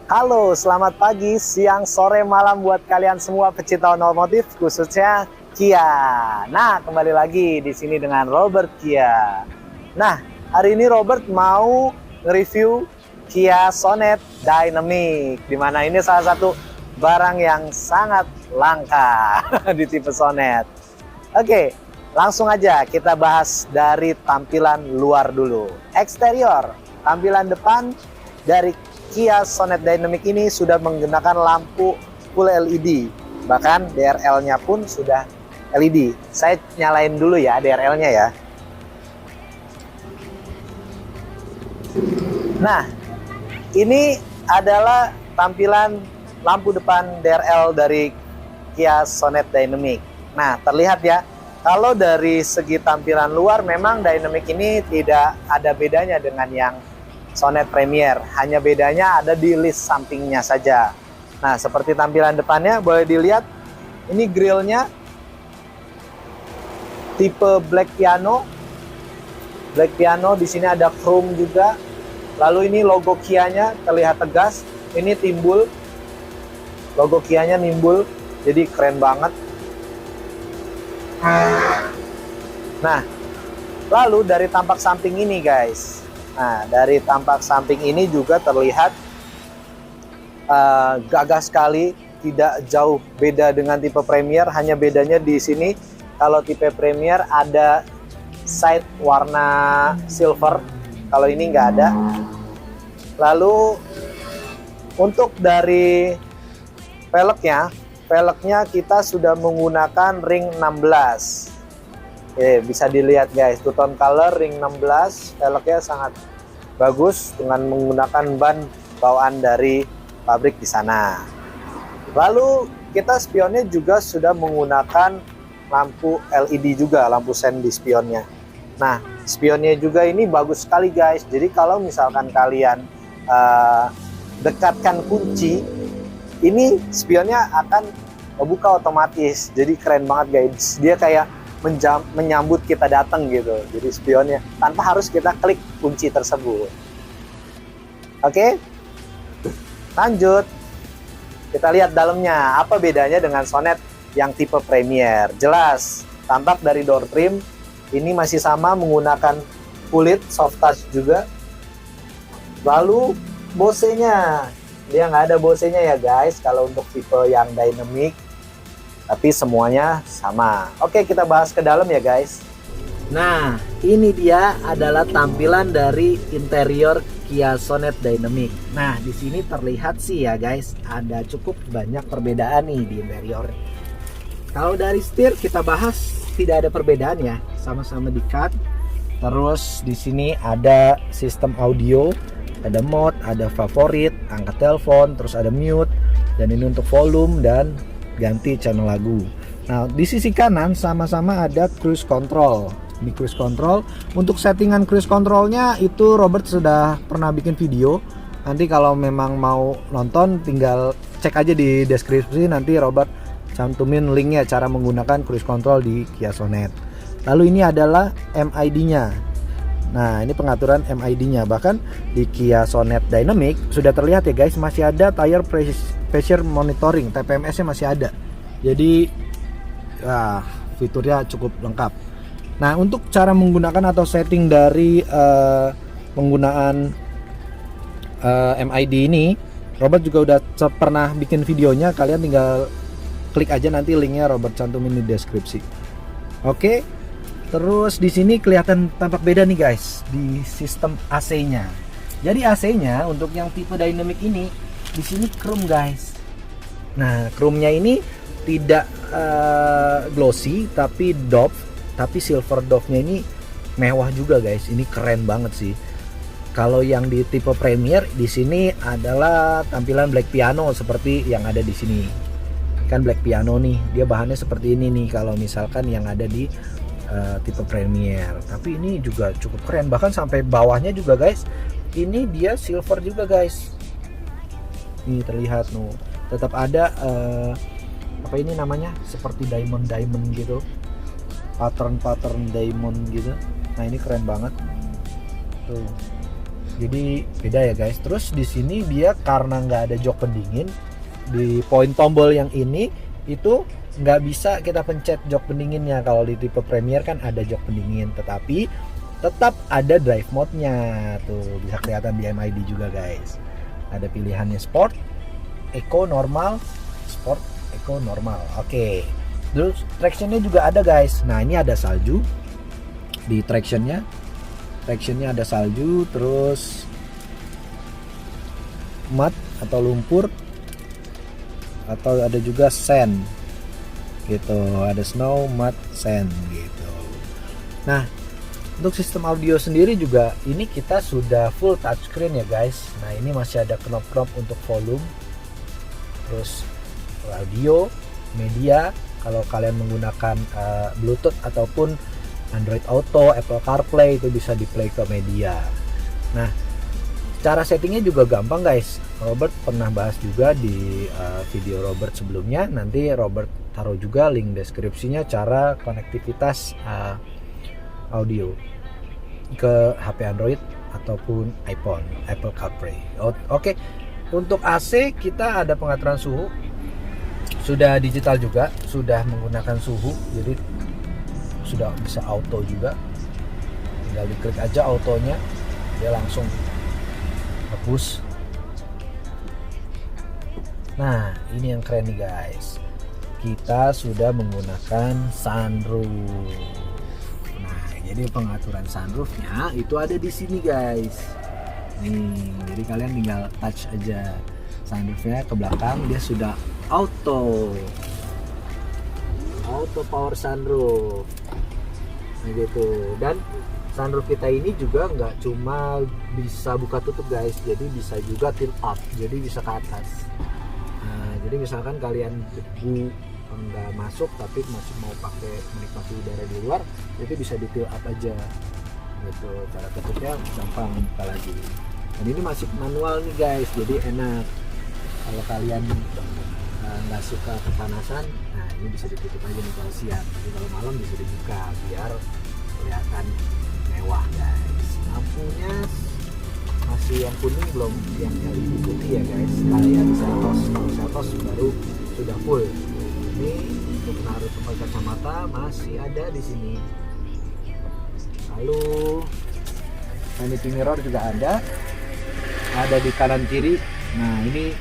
Halo, selamat pagi, siang, sore, malam buat kalian semua pecinta otomotif, khususnya Kia. Nah, kembali lagi di sini dengan Robert Kia. Nah, hari ini Robert mau nge-review Kia Sonet Dynamic, di mana ini salah satu barang yang sangat langka di tipe Sonet. Oke, langsung aja kita bahas dari tampilan luar dulu. Eksterior, tampilan depan dari Kia Sonet Dynamic ini sudah menggunakan lampu full LED, bahkan DRL-nya pun sudah LED. Saya nyalain dulu ya DRL-nya ya. Nah, ini adalah tampilan lampu depan DRL dari Kia Sonet Dynamic. Nah, terlihat ya, kalau dari segi tampilan luar memang Dynamic ini tidak ada bedanya dengan yang Sonet Premier, hanya bedanya ada di list sampingnya saja. Nah, seperti tampilan depannya boleh dilihat, ini grillnya tipe Black Piano. Black Piano, di sini ada chrome juga. Lalu ini logo Kia-nya terlihat tegas. Ini timbul, logo Kia-nya nimbul, jadi keren banget. Nah, lalu dari tampak samping ini guys. Nah, dari tampak samping ini juga terlihat gagah sekali, tidak jauh beda dengan tipe Premier, hanya bedanya di sini kalau tipe Premier ada side warna silver, kalau ini nggak ada. Lalu untuk dari velgnya kita sudah menggunakan ring 16. Bisa dilihat guys, two tone color ring 16, velgnya sangat bagus dengan menggunakan ban bawaan dari pabrik di sana. Lalu kita spionnya juga sudah menggunakan lampu LED juga, lampu sen di spionnya. Nah, spionnya juga ini bagus sekali guys. Jadi kalau misalkan kalian dekatkan kunci, ini spionnya akan membuka otomatis. Jadi keren banget guys. Dia kayak menyambut kita datang gitu. Jadi spionnya tanpa harus kita klik kunci tersebut. Oke, lanjut. Kita lihat dalamnya. Apa bedanya dengan Sonet yang tipe Premier? Jelas, tampak dari door trim ini masih sama menggunakan kulit soft touch juga. Lalu Bose-nya, dia nggak ada Bose-nya ya guys kalau untuk tipe yang Dynamic, tapi semuanya sama. Oke, kita bahas ke dalam ya guys. Nah, ini dia adalah tampilan dari interior Kia Sonet Dynamic. Nah, di sini terlihat sih ya guys, ada cukup banyak perbedaan nih di interior. Kalau dari setir kita bahas tidak ada perbedaan ya, sama-sama di-cut. Terus di sini ada sistem audio, ada mode, ada favorit, angkat telepon, terus ada mute, dan ini untuk volume dan ganti channel lagu. Nah, di sisi kanan sama-sama ada cruise control. Ini cruise control. Untuk settingan cruise controlnya itu Robert sudah pernah bikin video. Nanti kalau memang mau nonton tinggal cek aja di deskripsi, nanti Robert cantumin linknya cara menggunakan cruise control di Kia Sonet. Lalu ini adalah MID-nya. Nah, ini pengaturan MID-nya. Bahkan di Kia Sonet Dynamic sudah terlihat ya guys, masih ada tire pressure monitoring, TPMS-nya masih ada. Jadi fiturnya cukup lengkap. Nah, untuk cara menggunakan atau setting dari penggunaan MID ini, Robert juga udah pernah bikin videonya. Kalian tinggal klik aja, nanti linknya Robert cantumin di deskripsi. Oke, terus di sini kelihatan tampak beda nih guys di sistem AC-nya. Jadi AC-nya untuk yang tipe Dynamic ini di sini chrome guys. Nah, chrome-nya ini tidak glossy tapi doff. Tapi silver doff-nya ini mewah juga guys. Ini keren banget sih. Kalau yang di tipe Premier di sini adalah tampilan black piano seperti yang ada di sini. Kan black piano nih, dia bahannya seperti ini nih kalau misalkan yang ada di tipe Premier. Tapi ini juga cukup keren, bahkan sampai bawahnya juga guys. Ini dia silver juga guys. Ini terlihat tuh. Tetap ada apa ini namanya? Seperti diamond gitu. Pattern diamond gitu. Nah, ini keren banget tuh. Jadi beda ya guys. Terus di sini dia karena nggak ada jok pendingin, di poin tombol yang ini itu nggak bisa kita pencet jok pendinginnya. Kalau di tipe Premier kan ada jok pendingin, tetapi tetap ada drive mode-nya. Tuh bisa kelihatan di MID juga guys. Ada pilihannya Sport, Eco, Normal, Sport, Eco, Normal. Oke. Terus tractionnya juga ada guys. Nah ini ada salju di tractionnya ada salju, terus mud atau lumpur, atau ada juga sand gitu, ada snow, mud, sand gitu. Nah untuk sistem audio sendiri juga ini kita sudah full touchscreen ya guys. Nah ini masih ada knop-knop untuk volume, terus audio, media. Kalau kalian menggunakan Bluetooth ataupun Android Auto, Apple CarPlay, itu bisa di play ke media. Nah, cara settingnya juga gampang guys. Robert pernah bahas juga di video Robert sebelumnya. Nanti Robert taruh juga link deskripsinya cara konektivitas audio ke HP Android ataupun iPhone, Apple CarPlay. Oke. Untuk AC kita ada pengaturan suhu. Sudah digital juga, sudah menggunakan suhu, jadi sudah bisa auto juga. Tinggal diklik aja autonya, dia langsung hapus. Nah ini yang keren nih guys, kita sudah menggunakan sunroof. Nah jadi pengaturan sunroofnya itu ada di sini guys. Nih jadi kalian tinggal touch aja sunroofnya ke belakang, dia sudah auto power sunroof gitu. Dan sunroof kita ini juga nggak cuma bisa buka tutup guys, jadi bisa juga tilt up, jadi bisa ke atas. Nah jadi misalkan kalian debu nggak masuk tapi masih mau pakai menikmati udara di luar, itu bisa di tilt up aja gitu. Cara tutupnya gampang buka lagi. Dan ini masih manual nih guys, jadi enak kalau kalian nggak suka kepanasan. Nah ini bisa ditutup aja nih kalau siang, tapi kalau malam bisa dibuka biar kelihatan mewah guys. Lampunya masih yang kuning, belum yang LED putih ya guys, kayak Seltos. Kalau Seltos baru sudah full. Ini untuk menaruh tempat kacamata masih ada di sini. Lalu vanity mirror juga ada di kanan kiri. Nah ini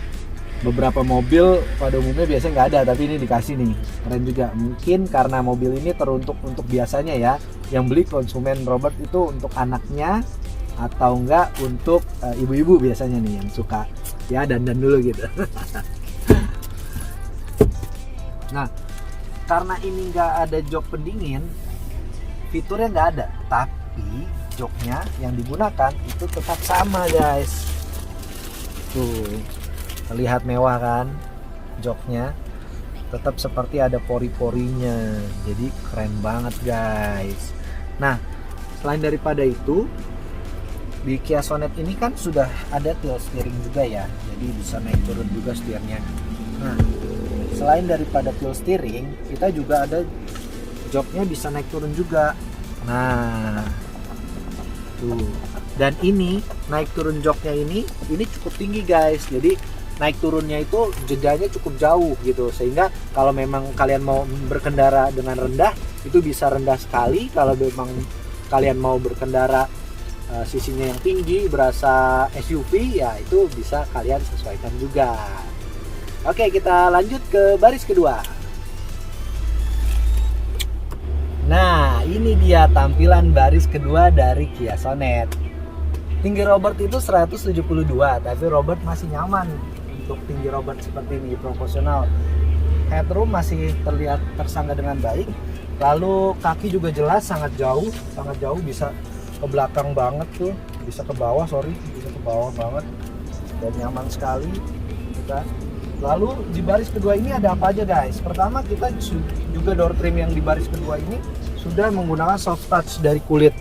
beberapa mobil pada umumnya biasanya nggak ada, tapi ini dikasih nih, keren juga. Mungkin karena mobil ini teruntuk untuk biasanya ya, yang beli konsumen Robert itu untuk anaknya atau enggak untuk ibu-ibu biasanya nih yang suka ya dandan dulu gitu. Nah karena ini nggak ada jok pendingin, fiturnya nggak ada, tapi joknya yang digunakan itu tetap sama guys. Tuh terlihat mewah kan, joknya tetap seperti ada pori-porinya, jadi keren banget guys. Nah selain daripada itu, di Kia Sonet ini kan sudah ada tilt steering juga ya, jadi bisa naik turun juga setirnya. Nah selain daripada tilt steering, kita juga ada joknya bisa naik turun juga. Nah tuh, dan ini naik turun joknya ini cukup tinggi guys, jadi naik turunnya itu jedanya cukup jauh gitu, sehingga kalau memang kalian mau berkendara dengan rendah itu bisa rendah sekali. Kalau memang kalian mau berkendara sisinya yang tinggi berasa SUV ya, itu bisa kalian sesuaikan juga. Oke kita lanjut ke baris kedua. Nah ini dia tampilan baris kedua dari Kia Sonet. Tinggi Robert itu 172, tapi Robert masih nyaman untuk tinggi Robert seperti ini, proporsional. Headroom masih terlihat tersangga dengan baik. Lalu kaki juga jelas sangat jauh bisa ke belakang banget tuh, bisa ke bawah banget, dan nyaman sekali kita. Lalu di baris kedua ini ada apa aja guys? Pertama kita juga door trim yang di baris kedua ini sudah menggunakan soft touch dari kulit,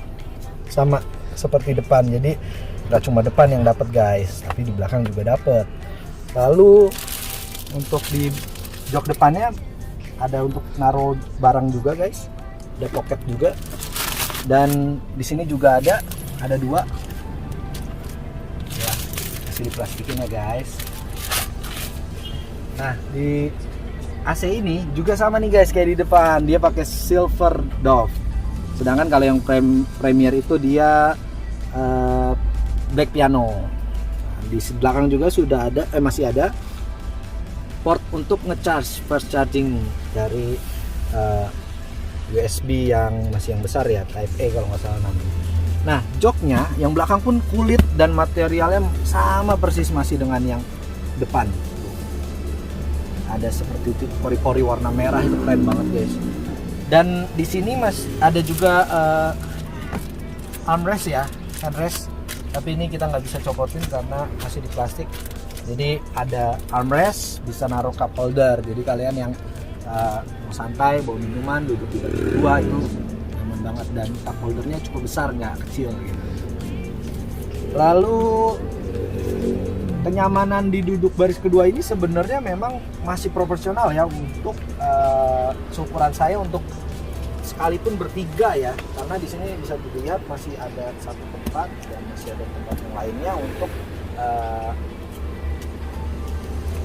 sama seperti depan. Jadi nggak cuma depan yang dapat guys, tapi di belakang juga dapat. Lalu untuk di jok depannya ada untuk naruh barang juga guys, ada pocket juga. Dan di sini juga ada dua masih diplastikin ya guys. Nah di AC ini juga sama nih guys kayak di depan, dia pakai silver dove. Sedangkan kalau yang Premier itu dia black piano. Nah, di belakang juga sudah ada, masih ada port untuk ngecharge fast charging dari USB yang masih yang besar ya, Type A kalau nggak salah namanya. Nah joknya yang belakang pun kulit dan materialnya sama persis masih dengan yang depan. Ada seperti itu pori-pori warna merah, itu keren banget guys. Dan di sini ada juga armrest ya, handrest. Tapi ini kita nggak bisa copotin karena masih di plastik. Jadi ada armrest, bisa naruh cup holder. Jadi kalian yang mau santai bawa minuman, duduk di baris kedua itu nyaman banget, dan cup holdernya cukup besar, nggak kecil gitu. Lalu kenyamanan di duduk baris kedua ini sebenarnya memang masih proporsional ya untuk seukuran saya untuk sekalipun bertiga ya, karena di sini bisa dilihat masih ada satu tempat dan masih ada tempat yang lainnya untuk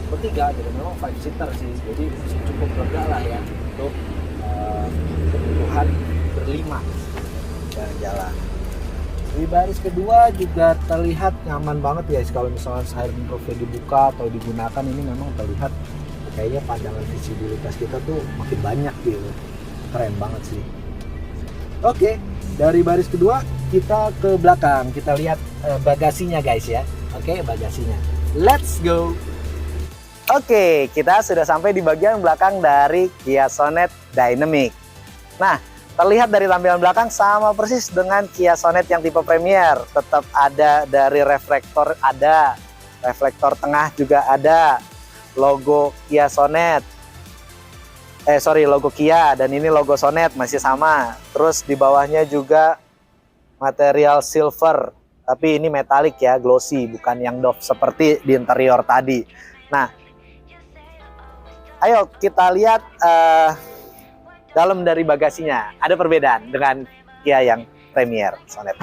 bertiga, jadi memang 5 seater sih, jadi masih cukup lega lah ya untuk kebutuhan berlima jalan-jalan. Di baris kedua juga terlihat nyaman banget guys. Kalau misalnya siren roof-nya dibuka atau digunakan, ini memang terlihat kayaknya pandangan visibilitas kita tuh makin banyak gitu. Keren banget sih. Oke, dari baris kedua kita ke belakang, kita lihat bagasinya guys ya. Oke, bagasinya. Let's go. Oke, kita sudah sampai di bagian belakang dari Kia Sonet Dynamic. Nah, terlihat dari tampilan belakang sama persis dengan Kia Sonet yang tipe Premier. Tetap ada dari reflektor, ada reflektor tengah juga ada, logo Kia Sonet. Logo Kia, dan ini logo Sonet masih sama. Terus di bawahnya juga material silver, tapi ini metalik ya, glossy, bukan yang doff seperti di interior tadi. Nah, ayo kita lihat dalam dari bagasinya. Ada perbedaan dengan Kia yang Premier Sonet.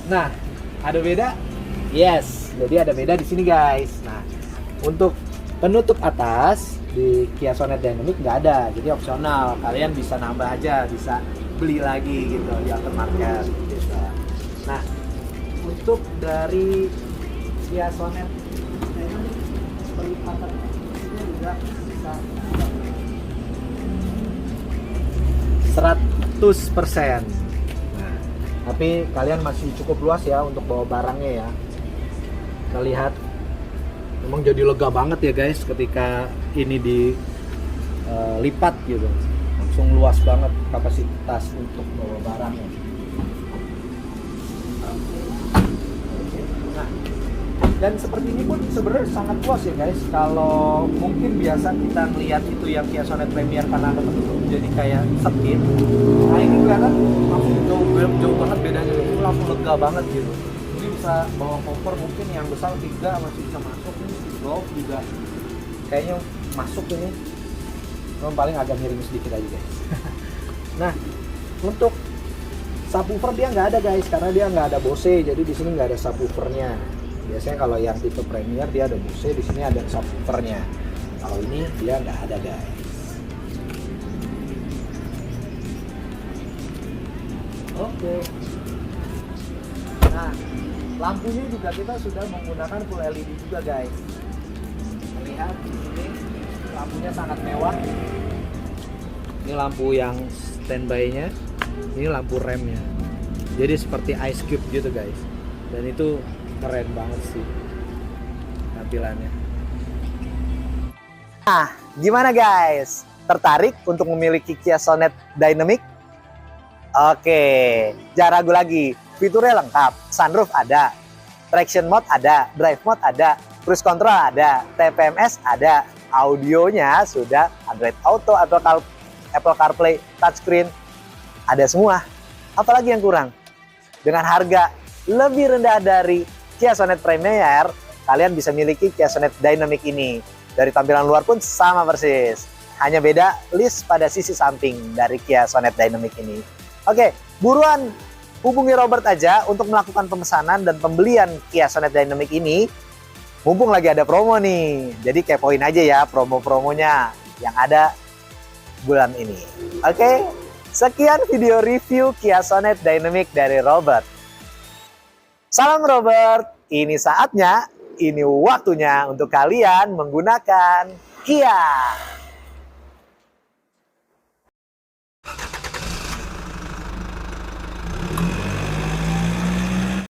Nah, ada beda? Yes, jadi ada beda di sini guys. Nah, untuk penutup atas di Kia Sonet Dynamic nggak ada, jadi opsional. Kalian bisa nambah aja, bisa beli lagi gitu di aftermarket gitu. Nah, untuk dari Kia Sonet Dynamic pelipatan ini juga bisa 100%. Nah, tapi kalian masih cukup luas ya untuk bawa barangnya ya. Terlihat memang jadi lega banget ya guys ketika ini dilipat gitu. Langsung luas banget kapasitas untuk bawa barangnya. Nah, dan seperti ini pun sebenarnya sangat luas ya guys. Kalau mungkin biasa kita ngelihat itu yang Kia Sonet Premier karena ada tertutup jadi kayak sepit. Nah ini kelihatan langsung jauh banget bedanya. Ini langsung lega banget gitu. Ini bisa bawa koper mungkin yang besar 3 masih bisa masuk. Ini golf juga kayaknya masuk ini. Memang paling agak miring sedikit aja guys. Nah untuk subwoofer dia nggak ada guys, karena dia nggak ada Bose, jadi di sini nggak ada subwoofernya. Biasanya kalau yang tipe Premier dia ada Bose, di sini ada subwoofernya. Kalau ini dia nggak ada guys. Oke. Nah, lampunya juga kita sudah menggunakan full LED juga guys. Lihat di sini lampunya sangat mewah. Ini lampu yang standby-nya, ini lampu remnya. Jadi seperti ice cube gitu guys. Dan itu keren banget sih tampilannya. Nah, gimana guys? Tertarik untuk memiliki Kia Sonet Dynamic? Oke, jangan ragu lagi. Fiturnya lengkap, sunroof ada, traction mode ada, drive mode ada, cruise control ada, TPMS ada, audionya sudah Android Auto atau Apple CarPlay touchscreen, ada semua. Apalagi yang kurang? Dengan harga lebih rendah dari Kia Sonet Premier, kalian bisa miliki Kia Sonet Dynamic ini. Dari tampilan luar pun sama persis, hanya beda list pada sisi samping dari Kia Sonet Dynamic ini. Oke, buruan hubungi Robert aja untuk melakukan pemesanan dan pembelian Kia Sonet Dynamic ini. Mumpung lagi ada promo nih, jadi kepoin aja ya promo-promonya yang ada bulan ini. Oke, sekian video review Kia Sonet Dynamic dari Robert. Salam Robert, ini saatnya, ini waktunya untuk kalian menggunakan Kia.